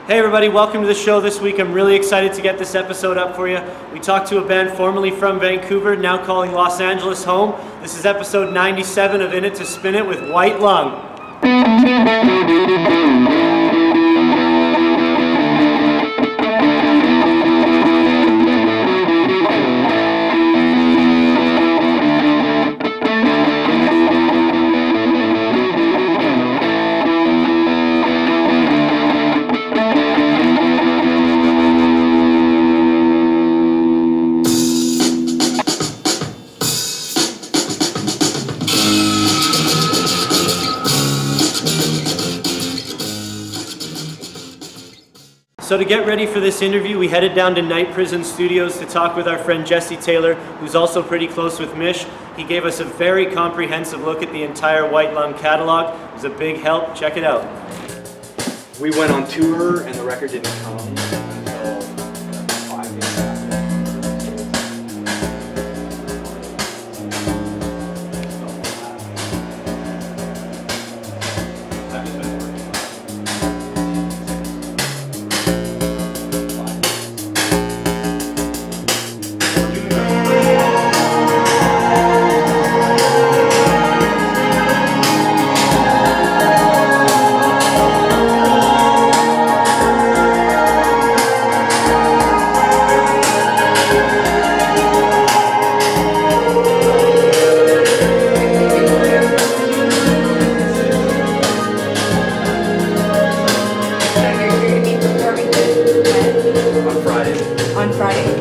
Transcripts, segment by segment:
Hey everybody, welcome to the show this week. I'm really excited to get this episode up for you. We talked to a band formerly from Vancouver, now calling Los Angeles home. This is episode 97 of In It to Spin It with White Lung. So to get ready for this interview, we headed down to Night Prison Studios to talk with our friend Jesse Taylor, who's also pretty close with Mish. He gave us a very comprehensive look at the entire White Lung catalog. It was a big help. Check it out. We went on tour and the record didn't come until 5 days after.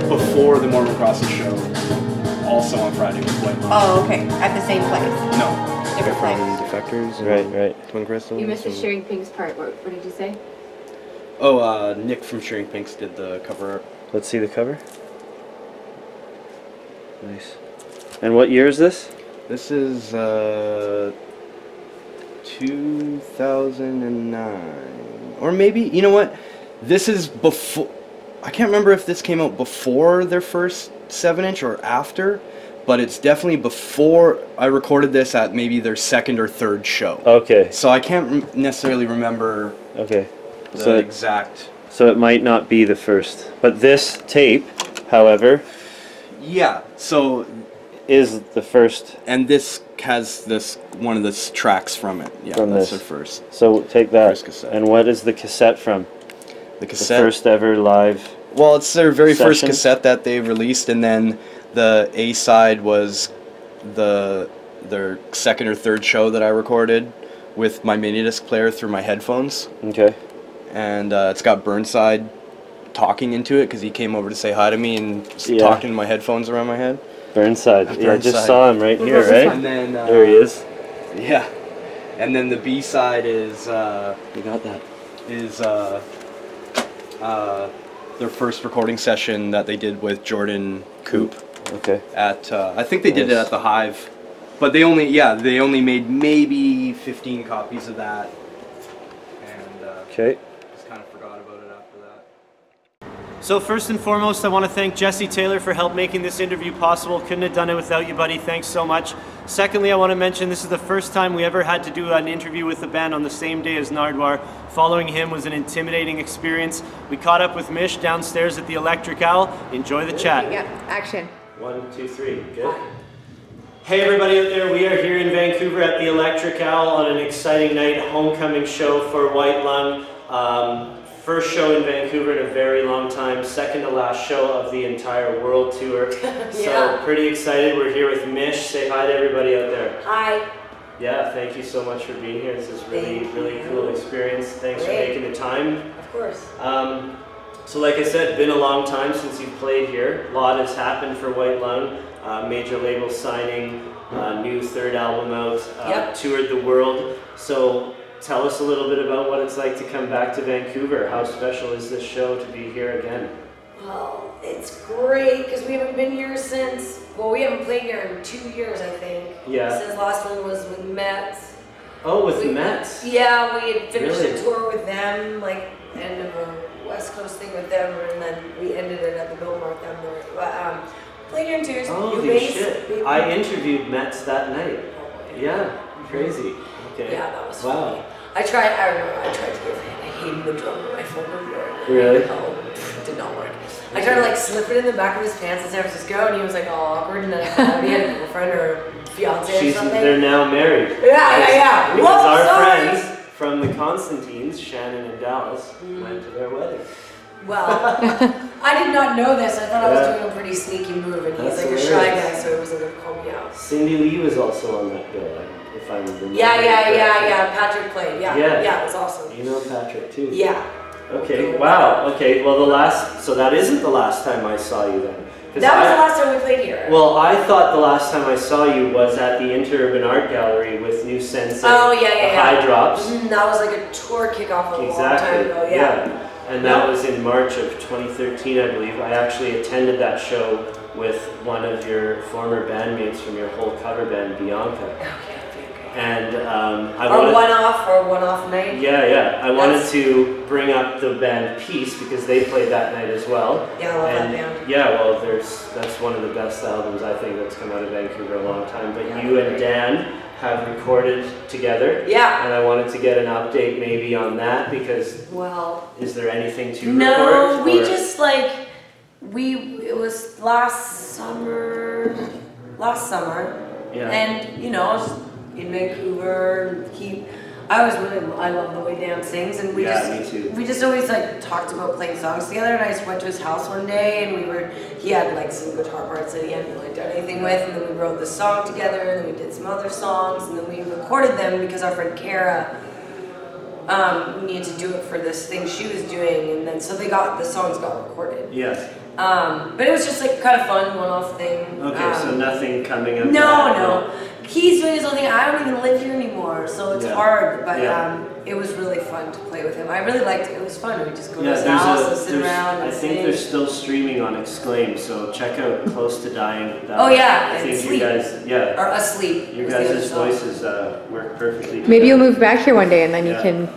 Before the Mormon Crossing show, also on Friday with White Lung. Oh, okay. At the same place? No. Different From place. Defectors, right. Twin Crystals. You missed the Shearing Pinks part. What did you say? Oh, Nick from Shearing Pinks did the cover art. Let's see the cover. Nice. And what year is this? This is 2009. Or maybe, you know what? This is before. I can't remember if this came out before their first 7-inch or after, but it's definitely before. I recorded this at maybe their second or third show. Okay. So I can't necessarily remember Okay. the exact. So it might not be the first. But this tape, however, Yeah, so. is the first. And this has this one of the tracks from it. Yeah, From that's this. their first. So take that. First cassette. And what is the cassette from? The The cassette. first ever live. Well, it's their very first Session? cassette that they released, and then the A side was their second or third show that I recorded with my mini disc player through my headphones, Okay. and it's got Burnside talking into it because he came over to say hi to me and Yeah. talking in my headphones around my head. Burnside. Yeah, I just Burnside. saw him right here, right? And then There he is. Yeah, and then the B side is You got that. their first recording session that they did with Jordan Coop Okay. at I think they did it Nice. at the Hive, but they only made maybe 15 copies of that, and Okay. just kind of forgot about it after that. So first and foremost, I want to thank Jesse Taylor for help making this interview possible. Couldn't have done it without you, buddy. Thanks so much. Secondly, I want to mention this is the first time we ever had to do an interview with the band on the same day as Nardwar. Following him was an intimidating experience. We caught up with Mish downstairs at the Electric Owl. Enjoy the chat. Yeah, action. 1, 2, 3. Good. Hey everybody out there, we are here in Vancouver at the Electric Owl on an exciting night, homecoming show for White Lung. First show in Vancouver in a very long time, second to last show of the entire world tour. So pretty excited. We're here with Mish. Say hi to everybody out there. Hi. Yeah, thank you so much for being here. This is really, Thank really you. cool experience. Thanks Great. for making the time. Of course. So like I said, been a long time since you've played here. A lot has happened for White Lung. Major label signing, new third album out, Yep. toured the world. So tell us a little bit about what it's like to come back to Vancouver. How special is this show to be here again? Well, it's great because we haven't been here since, well, we haven't played here in 2 years, I think. Yeah. Since last one was with Mets. Oh, with We- Mets? Yeah, we had finished Really? a tour with them, like end of a West Coast thing with them, and then we ended it at the Billmark down there. But played here in 2 years. New Holy bass, shit. big- I interviewed Mets that night. Yeah, crazy. Okay. Yeah, that was Wow. funny. I tried to give, I hated the drummer. My folded. Really? Oh, did not work. I tried to like slip it in the back of his pants in San Francisco, and he was like all awkward, and then I found out he had a girlfriend or fiance or something. They're now married. Yeah. Because Whoa, our sorry. friends from the Constantines, Shannon and Dallas, went to their wedding. Well, I did not know this. I thought I was doing a pretty sneaky move, and he's That's like a shy hilarious. guy, so he wasn't gonna call me out. Cindy Lee was also on that bill, if I remember. Yeah. Patrick played. Yeah, it was awesome. You know Patrick too. Yeah. Okay. Wow. Okay. Well, so that isn't the last time I saw you then. That was the last time we played here. Well, I thought the last time I saw you was at the Interurban Art Gallery with New Sensei. High Drops. That was like a tour kickoff a long time ago. Yeah. And that was in March of 2013, I believe. I actually attended that show with one of your former bandmates from your whole cover band, Bianca. Okay. And one-off night. Yeah. I wanted to bring up the band Peace because they played that night as well. Yeah, I love that band. Yeah, well, that's one of the best albums I think that's come out of Vancouver a long time. But you and Dan have recorded together. Yeah. And I wanted to get an update maybe on that because is there anything to report? No, we just like it was last summer. Yeah. And I was in Vancouver. I love the way Dan sings, and me too. We just always like talked about playing songs together. And I just went to his house one day, and he had like some guitar parts that he hadn't really done anything with, and then we wrote the song together, and then we did some other songs, and then we recorded them because our friend Kara needed to do it for this thing she was doing, and then so the songs got recorded. Yes. But it was just like kind of fun one-off thing. Okay, so nothing coming up. No. He's doing his own thing. I don't even live here anymore, so it's hard. But it was really fun to play with him. I really liked it. It was fun. We just go to his house and sit around and I think they're still streaming on Exclaim, so check out Close to Dying. I think Sleep. you guys, or Asleep. Your guys' voices work perfectly together. Maybe you'll move back here one day and then you can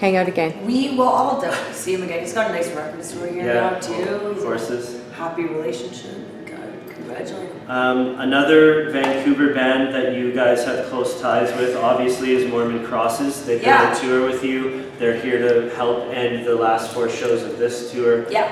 hang out again. We will all definitely see him again. He's got a nice record store here now too. Horses. Happy relationship. Congratulate him. Another Vancouver band that you guys have close ties with, obviously, is Mormon Crosses. They've been on tour with you. They're here to help end the last 4 shows of this tour. Yeah.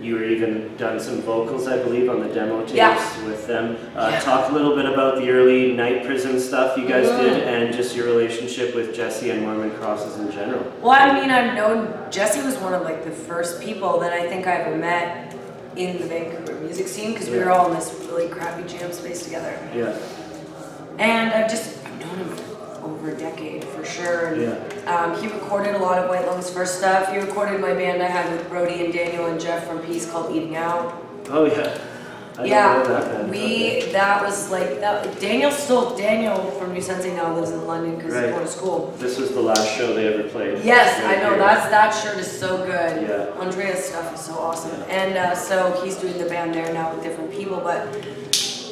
You were even done some vocals, I believe, on the demo tapes with them. Talk a little bit about the early Night Prison stuff you guys did, and just your relationship with Jesse and Mormon Crosses in general. Well, I mean, I've known Jesse was one of like the first people that I think I ever met in the Vancouver music scene, because we were all in this really crappy jam space together. Yeah. And I've known him for over a decade for sure. And, he recorded a lot of White Lung's first stuff. He recorded my band I had with Brody and Daniel and Jeff from Peace called Eating Out. Oh yeah. That was like that. Daniel from New Sensei now lives in London because he's going to school. This was the last show they ever played. Yes, I know. That shirt is so good. Yeah. Andrea's stuff is so awesome. And so he's doing the band there now with different people, but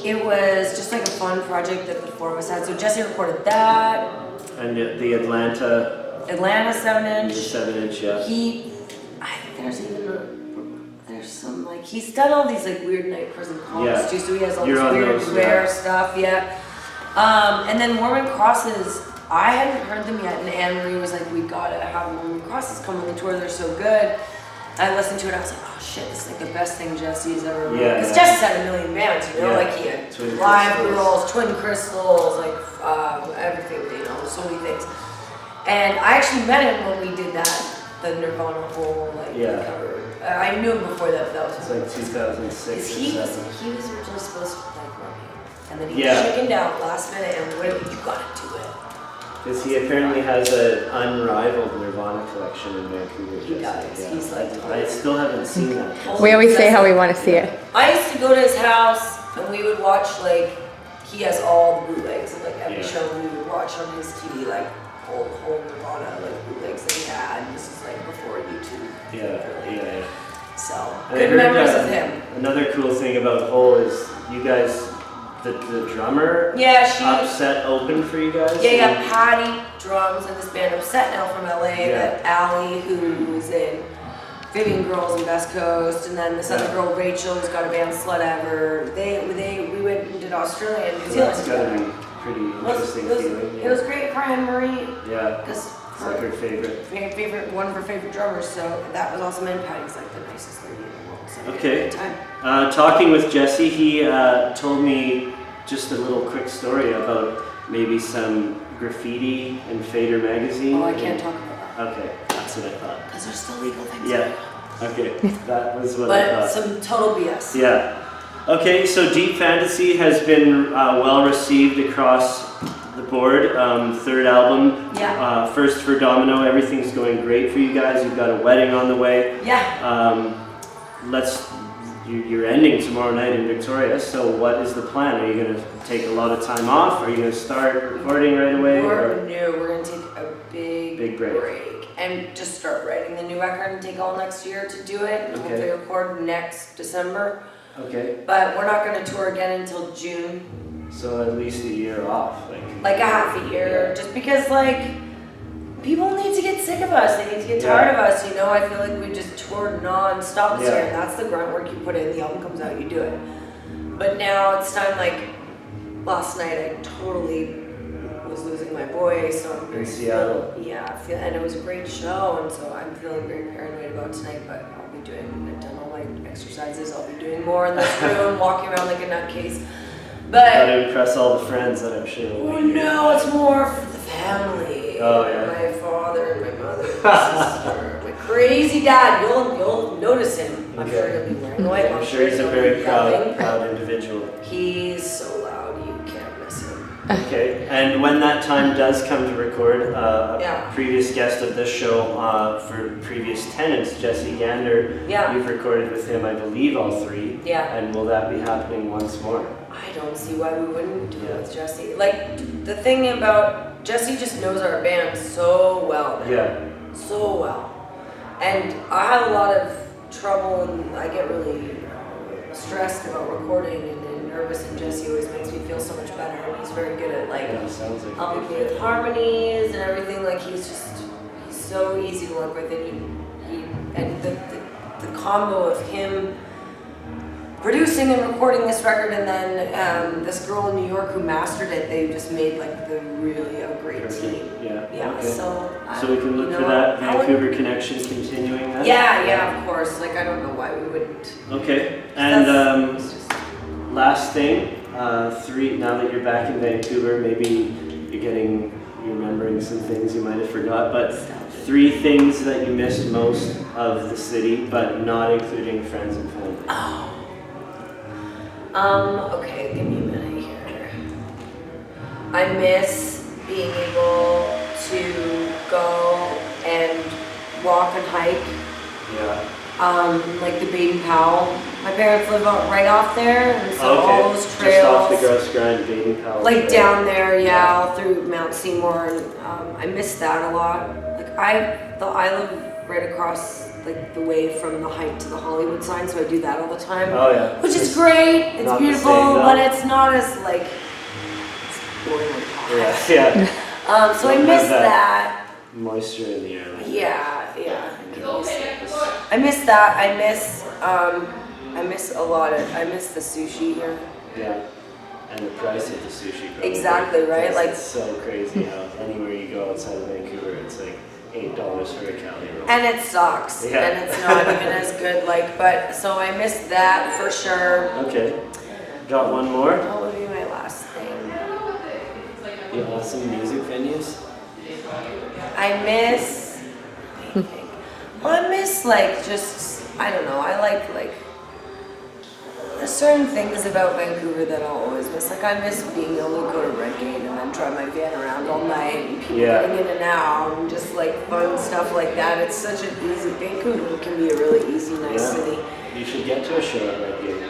it was just like a fun project that the 4 of us had. So Jesse recorded that. And the Atlanta 7-inch. The 7-inch, yeah. There's some like he's done all these like weird Night Prison calls too, so he has all this weird rare stuff, and then Mormon Crosses, I hadn't heard them yet, and Anne Marie was like, we gotta have Mormon Crosses come on the tour, they're so good. I listened to it, I was like, oh shit, this is like the best thing Jesse's ever wrote. Because Jesse's had a million bands, like he had Live Girls, Twin Crystals, like everything, so many things. And I actually met him when we did the Nirvana whole cover. I knew him before that. That was like 2006. He was originally supposed to like Robbie, and then he chickened out last minute, and you gotta do it. Because he apparently has an unrivaled Nirvana collection in Vancouver. He does. Yeah. He's like. I still haven't seen that. We always say how we want to see it. I used to go to his house, and we would watch he has all the bootlegs of every show we would watch on his TV, whole Nirvana bootlegs that he had. This is before YouTube. Yeah. So good memories of him. Another cool thing about Hole is you guys, the drummer. She Upset opened for you guys. Yeah. Patty drums in this band Upset now from LA. That Allie who was in Vivian Girls and Best Coast, and then this other girl Rachel who's got a band Slut Ever. We went and did Australia and New Zealand. That's gotta be pretty interesting feeling. It was great for Anne Marie. Yeah. Because It's like her favorite. One of her favorite drummers. So that was awesome. And Patty's like the nicest lady in the world. So Okay. Talking with Jesse, he told me just a little quick story about maybe some graffiti in Fader magazine. Oh, I can't talk about that. Okay, that's what I thought. Because there's still legal things. Yeah. Okay, that was what I thought. But some total BS. Yeah. Okay, so Deep Fantasy has been well received across the board. Third album. Yeah. First for Domino. Everything's going great for you guys. You've got a wedding on the way. Yeah. You're ending tomorrow night in Victoria, so what is the plan? Are you going to take a lot of time off? Are you going to start recording right away? We're going to take a big break and just start writing the new record and take all next year to do it. Okay. Hopefully record next December. Okay. But we're not going to tour again until June. So at least a year off. Like a half a year. Yeah. Just because like people need to get sick of us. They need to get tired of us. You know, I feel like we just toured non-stop this year. And that's the grunt work you put in. The album comes out, you do it. But now it's time, like last night I totally was losing my voice. So I'm in Seattle. And it was a great show. And so I'm feeling very paranoid about tonight. But I'll be I've done all my exercises. I'll be doing more in this room, walking around like a nutcase. But gotta impress all the friends that I'm sure. Oh no, it's more for the family. Oh yeah. My father and my mother and my sister. My crazy dad. You'll notice him. I'm sure he'll be wearing white. I'm sure he's a very proud individual. He's so loud, you can't miss him. Okay, and when that time does come to record, a previous guest of this show for previous tenants, Jesse Gander, you've recorded with him, I believe, all three. Yeah. And will that be happening once more? I don't see why we wouldn't do it with Jesse. Like, the thing about Jesse just knows our band so well. Man. Yeah. So well. And I have a lot of trouble and I get really stressed about recording and nervous, and Jesse always makes me feel so much better, and he's very good at like helping me with harmonies and everything. Like he's so easy to work with, and the combo of him producing and recording this record, and then this girl in New York who mastered it, they just made like a great team. Yeah. Okay. So we can look for that Vancouver connection continuing. Then? Yeah, of course. Like I don't know why we wouldn't. Okay, and last thing, now that you're back in Vancouver, maybe you're remembering some things you might have forgot, but 3 things that you missed most of the city, but not including friends and family. Okay, give me a minute here. I miss being able to go and walk and hike. Yeah. Like the Baden Powell. My parents live right off there, and so all those trails. Just off the Gross Grind, Baden Powell. Like down there, all through Mount Seymour, and I miss that a lot. Like I live right across like the way from the hike to the Hollywood sign, so I do that all the time. Oh yeah. Which is great. It's beautiful, but it's not as like it's boring like hot. Yeah. So I miss that. Moisture in the air. Yeah. I miss that. I miss a lot of. I miss the sushi here. Yeah. And the price of the sushi. Probably. Exactly right. Like it's so crazy how anywhere you go outside of Vancouver, it's like $8 for a Cali roll. And it sucks. Yeah. And it's not even as good. But so I miss that for sure. Okay. Got one more? What would be my last thing? The awesome music venues? I miss like just, I don't know, I like there's certain things about Vancouver that I'll always miss. Like I miss being able to go to Redgate and then drive my van around all night and people getting in and out and just like fun stuff like that. It's such an easy, Vancouver can be a really easy, nice city. You should get to a show at Redgate.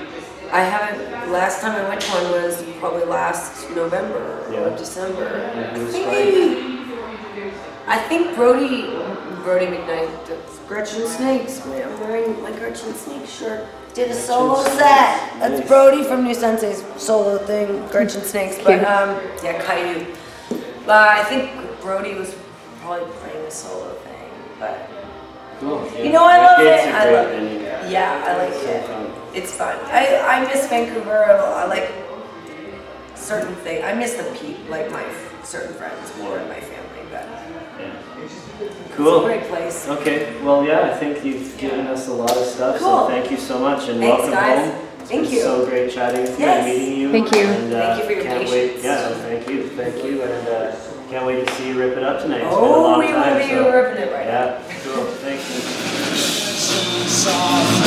I haven't, last time I went to one was probably last November or December. I think Brody McKnight, Gretchen Snakes, I'm wearing my Gretchen Snakes shirt, did a solo set. That's Brody from New Sensei's solo thing, Gretchen Snakes, but Caillou. But I think Brody was probably playing a solo thing, but cool. you know, I love it. I love it. Yeah, I like it. It's fun. I miss Vancouver. I like certain things. I miss the people, like my certain friends more than my family, but. Yeah. Cool. It's a great place. Okay, well, yeah, I think you've given us a lot of stuff, Cool. so thank you so much, and Thanks, welcome guys. home. Thank It's you. so great chatting with you Yes. and meeting you. Thank you. And, Thank you for your can't patience. wait. Yeah, thank you, and can't wait to see you rip it up tonight. It's been a Oh, long we time, will be so- ripping it right now. Yeah, cool. Thanks. Soft,